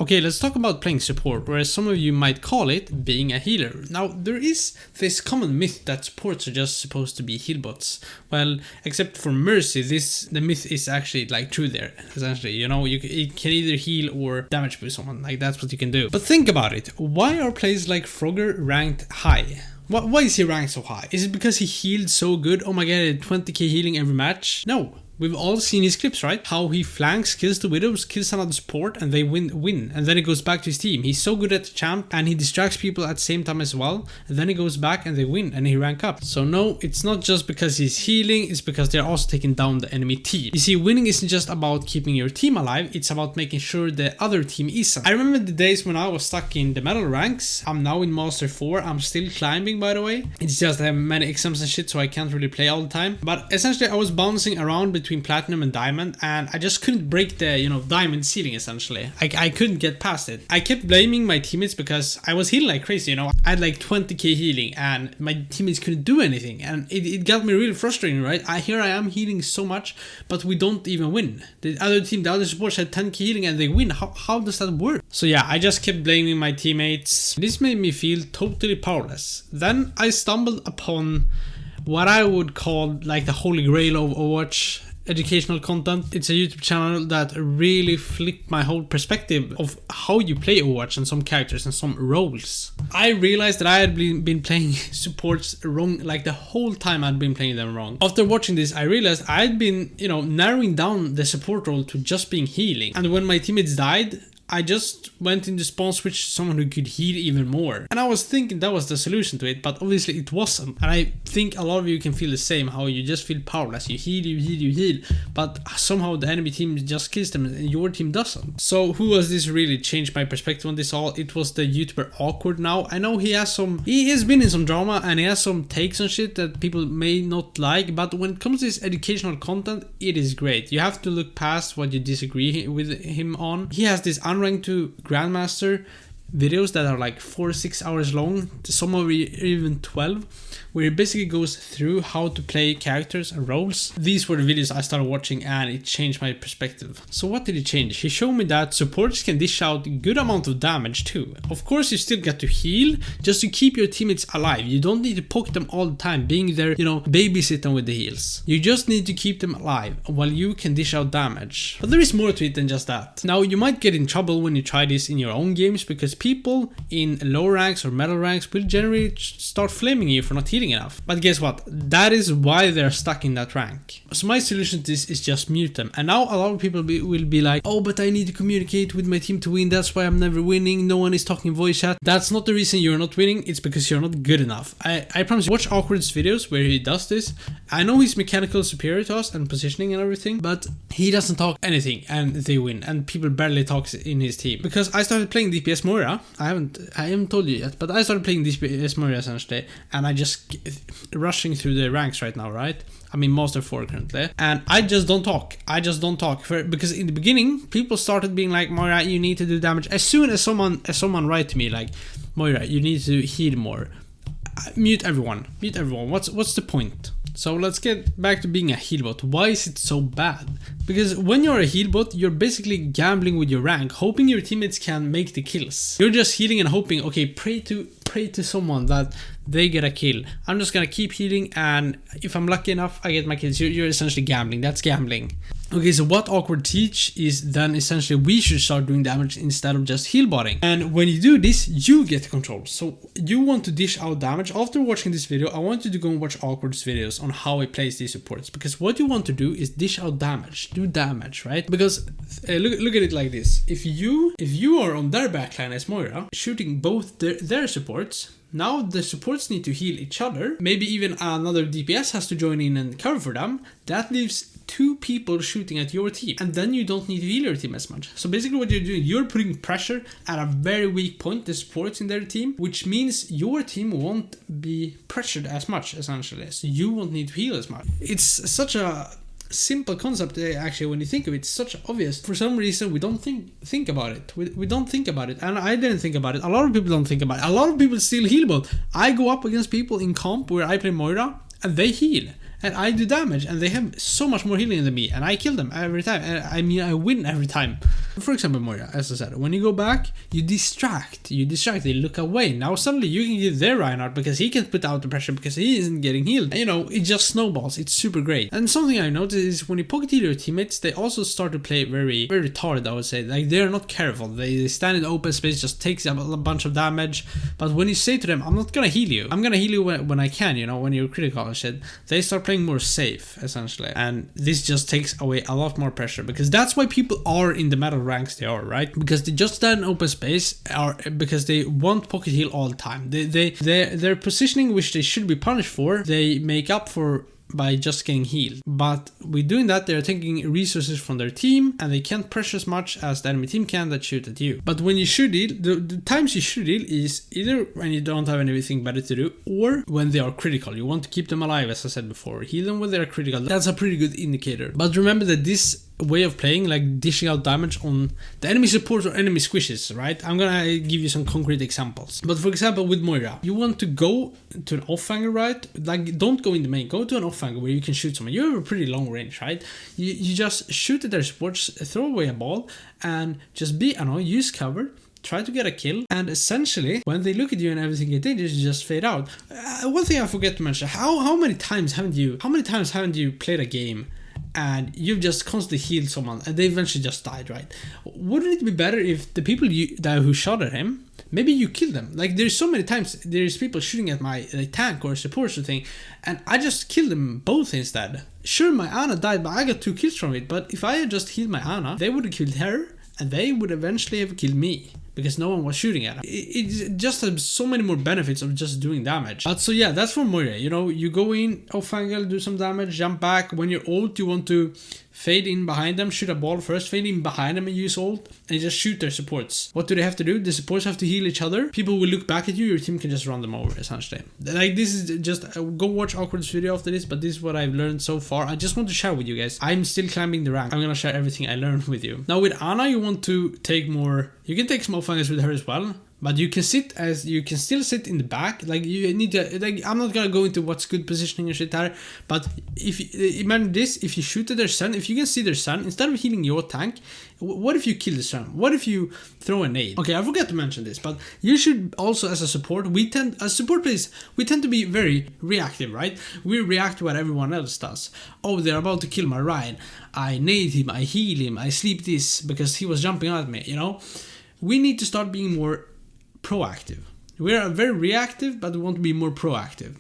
Okay, let's talk about playing support, or as some of you might call it, being a healer. Now, there is this common myth that supports are just supposed to be healbots. Well, except for Mercy, the myth is actually like true there, essentially. You know, it can either heal or damage boost someone, like that's what you can do. But think about it, why are players like Frogger ranked high? Why is he ranked so high? Is it because he healed so good? Oh my god, 20k healing every match? No. We've all seen his clips, right? How he flanks, kills the widows, kills another support, and they win. And then he goes back to his team. He's so good at the champ, and he distracts people at the same time as well. And then he goes back and they win, and he rank up. So no, it's not just because he's healing, it's because they're also taking down the enemy team. You see, winning isn't just about keeping your team alive, it's about making sure the other team isn't. I remember the days when I was stuck in the metal ranks. I'm now in Master 4. I'm still climbing, by the way. It's just I have many exams and shit, so I can't really play all the time. But essentially, I was bouncing around between platinum and diamond, and I just couldn't break the, you know, diamond ceiling essentially. I couldn't get past it. I kept blaming my teammates because I was healing like crazy, you know. I had like 20k healing and my teammates couldn't do anything, and it got me really frustrating, right? Here I am healing so much, but we don't even win. The other supports had 10k healing and they win. How does that work? So yeah, I just kept blaming my teammates. This made me feel totally powerless. Then I stumbled upon what I would call like the holy grail of Overwatch educational content. It's a YouTube channel that really flipped my whole perspective of how you play Overwatch and some characters and some roles. I realized that I had been playing supports wrong, like the whole time I'd been playing them wrong. After watching this, I realized I'd been, you know, narrowing down the support role to just being healing. And when my teammates died, I just went into spawn switch to someone who could heal even more. And I was thinking that was the solution to it, but obviously it wasn't. And I think a lot of you can feel the same, how you just feel powerless. You heal, but somehow the enemy team just kills them and your team doesn't. So who was this really changed my perspective on this all? It was the YouTuber Awkward now. I know he has been in some drama and he has some takes on shit that people may not like, but when it comes to this educational content, it is great. You have to look past what you disagree with him on. He has this unranked to Grandmaster videos that are like 4 or 6 hours long, some are even 12, where it basically goes through how to play characters and roles. These were the videos I started watching and it changed my perspective. So what did he change? He showed me that supports can dish out good amount of damage too. Of course you still get to heal just to keep your teammates alive. You don't need to poke them all the time, being there, you know, babysit them with the heals. You just need to keep them alive while you can dish out damage. But there is more to it than just that. Now you might get in trouble when you try this in your own games, because people in low ranks or metal ranks will generally start flaming you for not healing enough. But guess what? That is why they're stuck in that rank. So my solution to this is just mute them. And now a lot of people will be like, oh, but I need to communicate with my team to win. That's why I'm never winning. No one is talking voice chat. That's not the reason you're not winning. It's because you're not good enough. I promise you, watch Awkward's videos where he does this. I know he's mechanical superior to us and positioning and everything, but he doesn't talk anything and they win. And people barely talk in his team. Because I started playing DPS Moira. I haven't told you yet, but I started playing DPS Moira essentially, and I just rushing through the ranks right now, right? I'm in Master 4 currently, and I just don't talk. Because in the beginning, people started being like, Moira, you need to do damage. As soon as someone write to me like, Moira, you need to heal more. Mute everyone. What's the point? So let's get back to being a healbot. Why is it so bad? Because when you're a healbot, you're basically gambling with your rank, hoping your teammates can make the kills. You're just healing and hoping, okay, pray to someone that they get a kill. I'm just gonna keep healing, and if I'm lucky enough, I get my kills. You're essentially gambling. That's gambling. Okay, so what Awkward teach is then essentially we should start doing damage instead of just healbotting. And when you do this, you get control. So you want to dish out damage. After watching this video, I want you to go and watch Awkward's videos on how he plays these supports. Because what you want to do is dish out damage. Do damage, right? Because look at it like this. If you are on their backline as Moira, shooting both their supports, now the supports need to heal each other. Maybe even another DPS has to join in and cover for them. That leaves 2 people shooting at your team, and then you don't need to heal your team as much. So basically what you're doing, you're putting pressure at a very weak point, the supports in their team, which means your team won't be pressured as much essentially. So you won't need to heal as much. It's such a simple concept actually when you think of it. It's such obvious. For some reason we don't think about it. We don't think about it, and I didn't think about it. A lot of people don't think about it. A lot of people still healbot. I go up against people in comp where I play Moira and they heal and I do damage and they have so much more healing than me and I kill them every time. I mean, I win every time. For example, Moira, as I said, when you go back, you distract, they look away. Now suddenly you can give their Reinhardt because he can put out the pressure because he isn't getting healed. You know, it just snowballs. It's super great. And something I noticed is when you pocket heal your teammates, they also start to play very, very retarded, I would say. Like, they're not careful. They stand in open space, just takes a bunch of damage. But when you say to them, I'm not gonna heal you, I'm gonna heal you when I can, you know, when you're critical and shit, they start playing more safe, essentially. And this just takes away a lot more pressure, because that's why people are in the metal ranks they are, right? Because they just stand in open space, or because they want pocket heal all the time. Their positioning, which they should be punished for, they make up for by just getting healed. But with doing that, they're taking resources from their team, and they can't pressure as much as the enemy team can that shoot at you. But when you should heal, the times you should heal is either when you don't have anything better to do, or when they are critical. You want to keep them alive, as I said before. Heal them when they're critical. That's a pretty good indicator. But remember that this way of playing, like dishing out damage on the enemy supports or enemy squishes, right? I'm gonna give you some concrete examples. But for example, with Moira, you want to go to an off angle, right? Like, don't go in the main, go to an off angle where you can shoot someone. You have a pretty long range, right? You just shoot at their supports, throw away a ball, and just be annoying, use cover, try to get a kill, and essentially when they look at you and everything gets dangerous, you just fade out. One thing I forget to mention, how many times haven't you played a game and you've just constantly healed someone and they eventually just died, right? Wouldn't it be better if the people who shot at him, maybe you kill them? Like, there's so many times there's people shooting at my tank or support or thing, and I just killed them both instead. Sure, my Ana died, but I got 2 kills from it. But if I had just healed my Ana, they would have killed her, and they would eventually have killed me, because no one was shooting at her. It just has so many more benefits of just doing damage. But so yeah, that's for Moira. You know, you go in off angle, do some damage, jump back. When you're ult, you want to fade in behind them, shoot a ball first, fade in behind them and use ult, and just shoot their supports. What do they have to do? The supports have to heal each other. People will look back at you, your team can just run them over, essentially. Like, this is just, go watch Awkward's video after this, but this is what I've learned so far. I just want to share with you guys. I'm still climbing the rank. I'm gonna share everything I learned with you. Now with Ana, you want to take more, you can take small fingers with her as well. But you can still sit in the back. Like, you need to, like, I'm not gonna go into what's good positioning and shit there. But if imagine this, if you shoot at their sun, if you can see their sun, instead of healing your tank, what if you kill the sun? What if you throw a nade? Okay, I forgot to mention this, but you should also, as a support, as support players, we tend to be very reactive, right? We react to what everyone else does. Oh, they're about to kill my Ryan. I nade him, I heal him, I sleep this because he was jumping at me, you know? We need to start being more proactive. We are very reactive, but we want to be more proactive.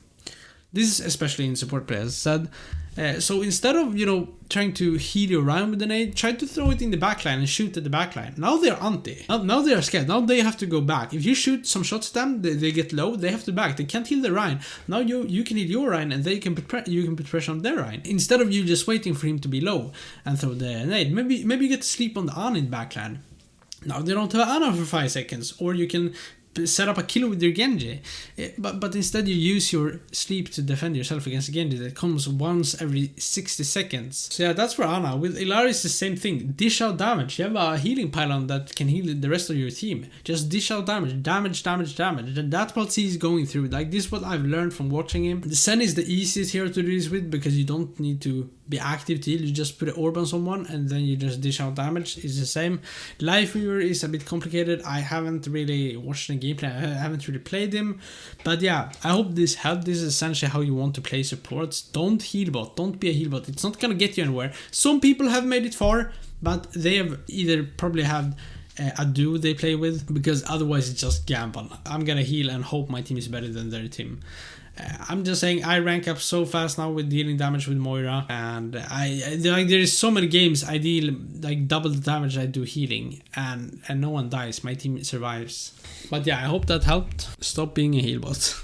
This is especially in support players, as I said. So instead of, you know, trying to heal your Ryan with an aid, try to throw it in the backline and shoot at the backline. Now they're anti. Now they are scared. Now they have to go back. If you shoot some shots at them, they get low, they have to back. They can't heal the Ryan. Now you can heal your Ryan, and you can put pressure on their Ryan. Instead of you just waiting for him to be low and throw the nade. Maybe you get to sleep on the Ana in backline. Now they don't have Ana for 5 seconds, or you can set up a kill with your Genji, but instead you use your sleep to defend yourself against Genji that comes once every 60 seconds. So yeah, that's for Ana. With Illaris, it's the same thing. Dish out damage. You have a healing pylon that can heal the rest of your team. Just dish out damage. Damage. That's what he's going through. Like, this is what I've learned from watching him. The Sen is the easiest hero to do this with, because you don't need to be active to heal. You just put an orb on someone and then you just dish out damage. It's the same. Life Weaver is a bit complicated. I haven't really watched the gameplay. I haven't really played him, but yeah, I hope this helped. This is essentially how you want to play supports. Don't healbot. Don't be a healbot. It's not gonna get you anywhere. Some people have made it far, but they have either probably had a duo they play with, because otherwise it's just gamble. I'm gonna heal and hope my team is better than their team. I'm just saying, I rank up so fast now with dealing damage with Moira, and there is so many games I deal like double the damage I do healing, and no one dies. My team survives. But yeah, I hope that helped. Stop being a healbot.